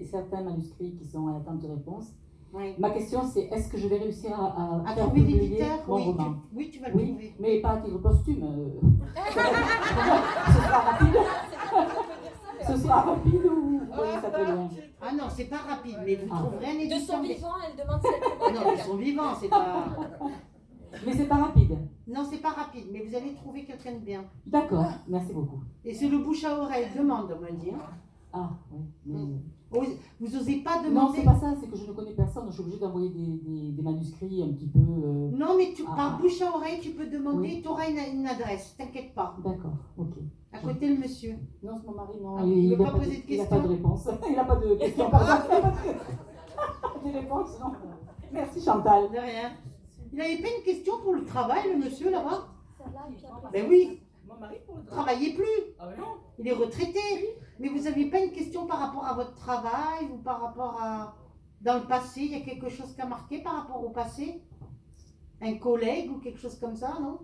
S12: certains manuscrits qui sont en attente de réponse.
S2: Oui.
S12: Ma question c'est, est-ce que je vais réussir à
S2: À
S12: faire
S2: trouver
S12: publier
S2: l'éditeur?
S12: mon
S2: Oui,
S12: roman?
S2: oui, tu vas le
S12: Oui,
S2: trouver.
S12: mais pas à titre posthume. Ce sera rapide. Ce sera rapide ou vous voyez ça peut loin?
S2: Ah non, c'est pas rapide, mais vous trouverez un
S11: De
S2: éditeur.
S11: son
S2: mais-
S11: vivant, elle demande si elle trouve
S2: Ah non, ils sont vivants, c'est pas...
S12: Mais c'est pas rapide.
S2: Non, c'est pas rapide, mais vous allez trouver quelqu'un de bien.
S12: D'accord, merci beaucoup.
S2: Et c'est le bouche à oreille, demande, on me dit. Hein.
S12: Ah oui.
S2: Vous osez pas
S12: Non,
S2: demander...
S12: c'est pas ça, c'est que je ne connais personne, je suis obligée d'envoyer des manuscrits un petit peu.
S2: Non, mais tu, par
S12: Ah.
S2: bouche à oreille, tu peux demander,
S12: Oui.
S2: tu auras une adresse, t'inquiète pas.
S12: D'accord, ok.
S2: D'accord? côté, le monsieur.
S12: Non, c'est mon mari, non.
S2: Ah,
S12: il
S2: veut
S12: n'a
S2: pas poser de
S12: il a
S2: questions
S12: pas de réponse. Il n'a pas de questions, pardon. Des réponses, non. Merci Chantal.
S2: De rien. Il n'avait pas une question pour le travail, le monsieur, là-bas?
S11: Celle-là, et puis après.
S2: Ben oui.
S12: Mon mari pour le
S2: Travaillez plus.
S12: Ah ben non.
S2: Il est retraité. Mais vous n'avez pas une question par rapport à votre travail ou par rapport à... Dans le passé, il y a quelque chose qui a marqué par rapport au passé? Un collègue ou quelque chose comme ça, non?